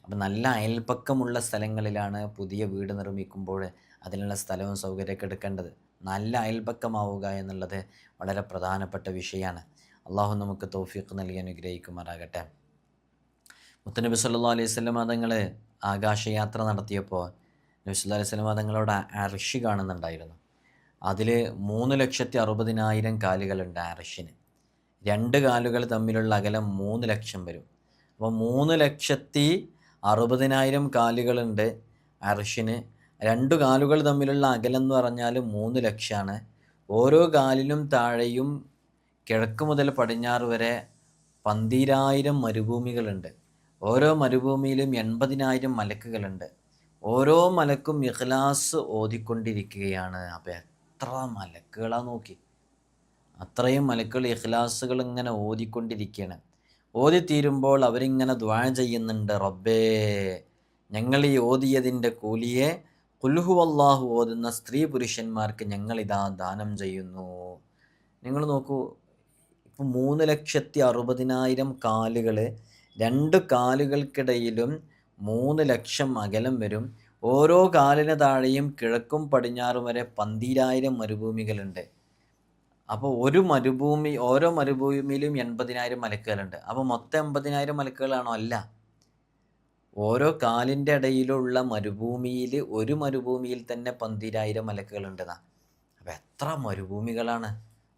അപ്പം നല്ല അയൽപ്പക്കമുള്ള സ്ഥലങ്ങളിലാണ് പുതിയ വീട് നിർമ്മിക്കുമ്പോൾ അതിനുള്ള സ്ഥലവും സൗകര്യമൊക്കെ എടുക്കേണ്ടത്. നല്ല അയൽപ്പക്കമാവുക എന്നുള്ളത് വളരെ പ്രധാനപ്പെട്ട വിഷയമാണ്. അള്ളാഹു നമുക്ക് തൗഫീഖ് നൽകി അനുഗ്രഹിക്കുമാറാകട്ടെ. മുത്തനബി സല്ലല്ലാഹു അലൈഹി വസല്ലം തങ്ങൾ ആകാശയാത്ര നടത്തിയപ്പോൾ നബി സല്ലല്ലാഹു അലൈഹി വസല്ലം തങ്ങളോട് അർശ് കാണുന്നുണ്ടായിരുന്നു. അതിൽ 3,60,000 കാലുകളുണ്ട് അർശിന്. 2 കാലുകൾ തമ്മിലുള്ള അകലം 3 ലക്ഷം വരും. അപ്പോൾ 3,60,000 കാലുകളുണ്ട് അർശിന്. 2 കാലുകൾ തമ്മിലുള്ള അകലം എന്ന് പറഞ്ഞാൽ 3 ലക്ഷമാണ്. ഓരോ കാലിനും താഴെയും കിഴക്ക് മുതൽ പടിഞ്ഞാറ് വരെ 12,000 മരുഭൂമികളുണ്ട്. ഓരോ മരുഭൂമിയിലും 80,000 മലക്കുകളുണ്ട്. ഓരോ മലക്കും ഇഖ്ലാസ് ഓതിക്കൊണ്ടിരിക്കുകയാണ്. അപ്പോൾ എത്ര മലക്കുകളാണ് നോക്കി. അത്രയും മലക്കുകൾ ഇഖ്ലാസുകൾ ഇങ്ങനെ ഓതിക്കൊണ്ടിരിക്കുകയാണ്. ഓതിത്തീരുമ്പോൾ അവരിങ്ങനെ ദുആ ചെയ്യുന്നുണ്ട്, റബ്ബേ ഞങ്ങൾ ഈ ഓതിയതിൻ്റെ കൂലിയെ ഖുൽ ഹുവല്ലാഹു ഓതുന്ന സ്ത്രീ പുരുഷന്മാർക്ക് ഞങ്ങളിതാ ദാനം ചെയ്യുന്നു. നിങ്ങൾ നോക്കൂ, ഇപ്പോൾ 3,60,000 കാലുകൾ, 2 കാലുകൾക്കിടയിലും 3 ലക്ഷം അകലം വരും. ഓരോ കാലിന് താഴെയും കിഴക്കും പടിഞ്ഞാറും വരെ 12,000 മരുഭൂമികളുണ്ട്. അപ്പോൾ ഓരോ മരുഭൂമിയിലും 80,000 മലക്കുകളുണ്ട്. അപ്പോൾ മൊത്തം 80,000 മലക്കുകളാണോ? അല്ല. ഓരോ കാലിൻ്റെ ഇടയിലുള്ള മരുഭൂമിയിൽ ഒരു മരുഭൂമിയിൽ തന്നെ 12,000 മലക്കുകളുണ്ടെന്നാണ്. അപ്പോൾ എത്ര മരുഭൂമികളാണ്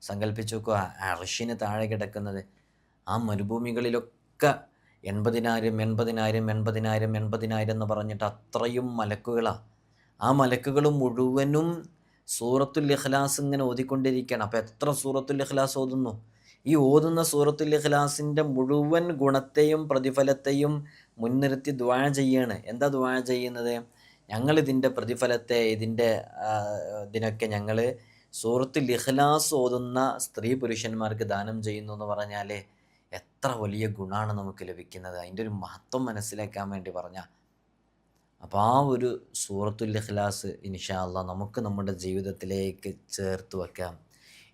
സങ്കല്പിച്ചു നോക്കുക. അർശിന് താഴെ കിടക്കുന്നത് ആ മരുഭൂമികളിലൊക്കെ 80,000 എന്ന് പറഞ്ഞിട്ട് അത്രയും മലക്കുകളാണ്. ആ മലക്കുകൾ മുഴുവനും സൂറത്തുൽ ഇഖ്ലാസ് ഇങ്ങനെ ഓതിക്കൊണ്ടിരിക്കുകയാണ്. അപ്പോൾ എത്ര സൂറത്തുൽ ഇഖ്ലാസ് ഓതുന്നു? ഈ ഓതുന്ന സൂറത്തുൽ ഇഖ്ലാസിൻ്റെ മുഴുവൻ ഗുണത്തെയും പ്രതിഫലത്തെയും മുൻനിർത്തി ദുആ ചെയ്യാണ്. എന്താ ദുആ ചെയ്യുന്നത്? ഞങ്ങളിതിൻ്റെ പ്രതിഫലത്തെ ഇതിനൊക്കെ ഞങ്ങൾ സൂറത്തുൽ ഇഖ്ലാസ് ഓതുന്ന സ്ത്രീ പുരുഷന്മാർക്ക് ദാനം ചെയ്യുന്നു എന്ന് പറഞ്ഞാൽ എത്ര വലിയ ഗുണമാണ് നമുക്ക് ലഭിക്കുന്നത്. അതിൻ്റെ ഒരു മഹത്വം മനസ്സിലാക്കാൻ വേണ്ടി പറഞ്ഞ. അപ്പോൾ ആ ഒരു സൂറത്തുൽ ഇഖ്ലാസ് ഇൻഷാ അല്ലാഹ് നമുക്ക് നമ്മുടെ ജീവിതത്തിലേക്ക് ചേർത്ത് വെക്കാം.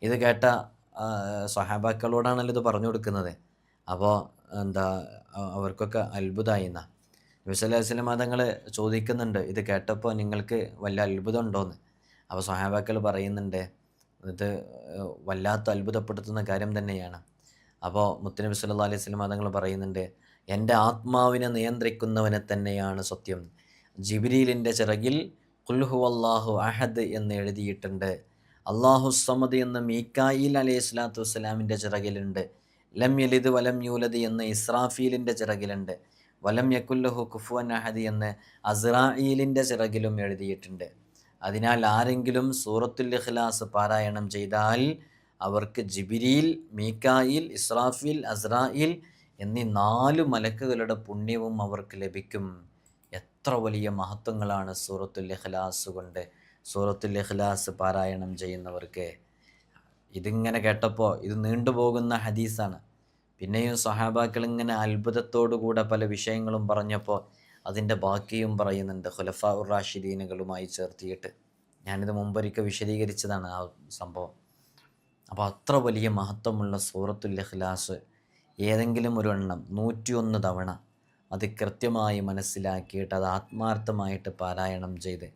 ഇത് കേട്ട സ്വഹാബാക്കളോടാണല്ലോ ഇത് പറഞ്ഞു കൊടുക്കുന്നത്. അപ്പോൾ അവർക്കൊക്കെ അത്ഭുതമായി എന്നാ. നബി സല്ലല്ലാഹു അലൈഹി വസല്ലം തങ്ങൾ ചോദിക്കുന്നുണ്ട്, ഇത് കേട്ടപ്പോൾ നിങ്ങൾക്ക് വല്ല അത്ഭുതം ഉണ്ടോയെന്ന്. അപ്പോൾ സ്വഹാബാക്കൾ പറയുന്നുണ്ട്, ഇത് വല്ലാത്ത അത്ഭുതപ്പെടുത്തുന്ന കാര്യം തന്നെയാണ്. അപ്പോൾ മുത്തുനബി സല്ലല്ലാഹു അലൈഹി വസല്ലം തങ്ങൾ പറയുന്നുണ്ട്, എൻ്റെ ആത്മാവിനെ നിയന്ത്രിക്കുന്നവനെ തന്നെയാണ് സത്യം. ജിബ്രീലിൻ്റെ ചിറകിൽ ഖുൽ ഹുവല്ലാഹു അഹദ് എന്ന് എഴുതിയിട്ടുണ്ട്. അല്ലാഹു സമദ് എന്ന് മീകായിൽ അലൈഹി സ്വലാത്തു വസ്സലാമിൻ്റെ ചിറകിലുണ്ട്. ലം യലിദ് വലം യൂലദ് എന്ന് ഇസ്രാഫീലിൻ്റെ ചിറകിലുണ്ട്. വലം യകുല്ലഹു കുഫുവൻ അഹദ് എന്ന് അസ്രാഈലിൻ്റെ ചിറകിലും എഴുതിയിട്ടുണ്ട്. അതിനാൽ ആരെങ്കിലും സൂറത്തുൽ ഇഖ്ലാസ് പാരായണം ചെയ്താൽ അവർക്ക് ജിബിരീൽ, മീകായിൽ, ഇസ്രാഫീൽ, അസ്രായിൽ എന്നീ 4 മലക്കുകളുടെ പുണ്യവും അവർക്ക് ലഭിക്കും. എത്ര വലിയ മഹത്വങ്ങളാണ് സൂറത്തുൽ ഇഖ്ലാസ് കൊണ്ട്, സൂറത്തുൽ ഇഖ്ലാസ് പാരായണം ചെയ്യുന്നവർക്ക്. ഇതിങ്ങനെ കേട്ടപ്പോൾ, ഇത് നീണ്ടുപോകുന്ന ഹദീസാണ്. പിന്നെയും സ്വഹാബാക്കൾ ഇങ്ങനെ അത്ഭുതത്തോടുകൂടെ പല വിഷയങ്ങളും പറഞ്ഞപ്പോൾ അതിൻ്റെ ബാക്കിയും പറയുന്നുണ്ട് ഖുലഫാ ഉർ റാഷിദീനുകളുമായി ചേർത്തിയിട്ട്. ഞാനിത് മുമ്പൊരിക്കൽ വിശദീകരിച്ചതാണ് ആ സംഭവം. അപ്പോൾ അത്ര വലിയ മഹത്വമുള്ള സൂറത്തുൽ ഇഖ്ലാസ് ഏതെങ്കിലും ഒരു എണ്ണം 101 തവണ അത് കൃത്യമായി മനസ്സിലാക്കിയിട്ട് അത് ആത്മാർത്ഥമായിട്ട് പാരായണം ചെയ്ത്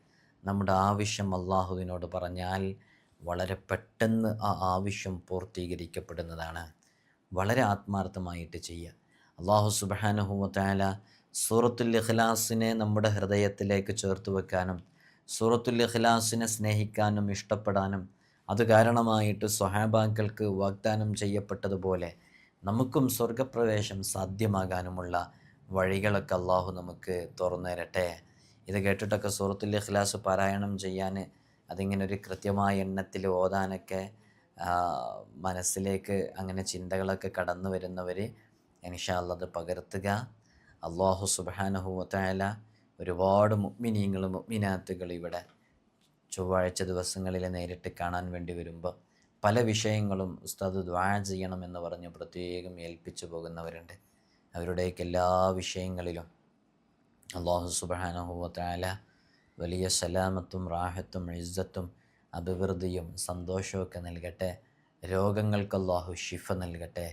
നമ്മുടെ ആവശ്യം അള്ളാഹുവിനോട് പറഞ്ഞാൽ വളരെ പെട്ടെന്ന് ആ ആവശ്യം പൂർത്തീകരിക്കപ്പെടുന്നതാണ്. വളരെ ആത്മാർത്ഥമായിട്ട് ചെയ്യുക. അള്ളാഹു സുബ്ഹാനഹു വ തആല സൂറത്തുൽ ഇഖ്ലാസിനെ നമ്മുടെ ഹൃദയത്തിലേക്ക് ചേർത്ത് വെക്കാനും സൂറത്തുൽ ഇഖ്ലാസിനെ സ്നേഹിക്കാനും ഇഷ്ടപ്പെടാനും അത് കാരണമായിട്ട് സ്വഹാബാക്കൾക്ക് വാഗ്ദാനം ചെയ്യപ്പെട്ടതുപോലെ നമുക്കും സ്വർഗപ്രവേശം സാധ്യമാകാനുമുള്ള വഴികളൊക്കെ അള്ളാഹു നമുക്ക് തുറന്നു തരട്ടെ. ഇത് കേട്ടിട്ടൊക്കെ സൂറത്തുൽ ഇഖ്ലാസ് പാരായണം ചെയ്യാൻ, അതിങ്ങനെ ഒരു കൃത്യമായ എണ്ണത്തിൽ ഓതാനൊക്കെ മനസ്സിലേക്ക് അങ്ങനെ ചിന്തകളൊക്കെ കടന്നു വരുന്നവർ ഇൻഷാ അല്ലാഹ് അത് പകർത്തുക. അള്ളാഹു സുബ്ഹാനഹു വ തആല ഒരുപാട് മുഅ്മിനീങ്ങൾ മുഅ്മിനാത്തുകൾ ഇവിടെ ചൊവ്വാഴ്ച ദിവസങ്ങളിൽ നേരിട്ട് കാണാൻ വേണ്ടി വരുമ്പോൾ പല വിഷയങ്ങളും ഉസ്താദ് ദുആ ചെയ്യണമെന്ന് പറഞ്ഞ് പ്രത്യേകം ഏൽപ്പിച്ചു പോകുന്നവരുണ്ട്. അവരുടെയൊക്കെ എല്ലാ വിഷയങ്ങളിലും അള്ളാഹു സുബ്ഹാനഹു വ തആല വലിയ സലാമത്തും റാഹത്തും ഇസ്സത്തും അഭിവൃദ്ധിയും സന്തോഷമൊക്കെ നൽകട്ടെ. രോഗങ്ങൾക്ക് അള്ളാഹു ശിഫ നൽകട്ടെ.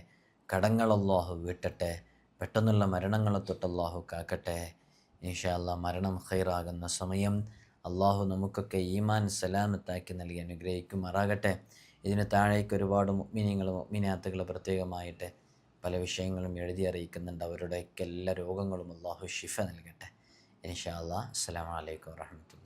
കടങ്ങൾ അള്ളാഹു വീട്ടട്ടെ. പെട്ടെന്നുള്ള മരണങ്ങളെ തൊട്ട് അള്ളാഹു കാക്കട്ടെ. ഇൻഷാ അല്ലാഹ് മരണം ഖൈറാകുന്ന സമയം അള്ളാഹു നമുക്കൊക്കെ ഈമാൻ സലാമത്താക്കി നൽകി അനുഗ്രഹിക്കുമാറാകട്ടെ. ഇതിന് താഴേക്ക് ഒരുപാട് മുഅ്മിനീങ്ങൾ മുഅ്മിനാത്തുകൾ പ്രത്യേകമായിട്ട് പല വിഷയങ്ങളും എഴുതി അറിയിക്കുന്നുണ്ട്. അവരുടെയൊക്കെ എല്ലാ രോഗങ്ങളും അള്ളാഹു ശിഫ നൽകട്ടെ. ഇൻഷാ അല്ലാഹ്. അസ്സലാമു അലൈക്കും വറഹ്മത്തുള്ളാഹി.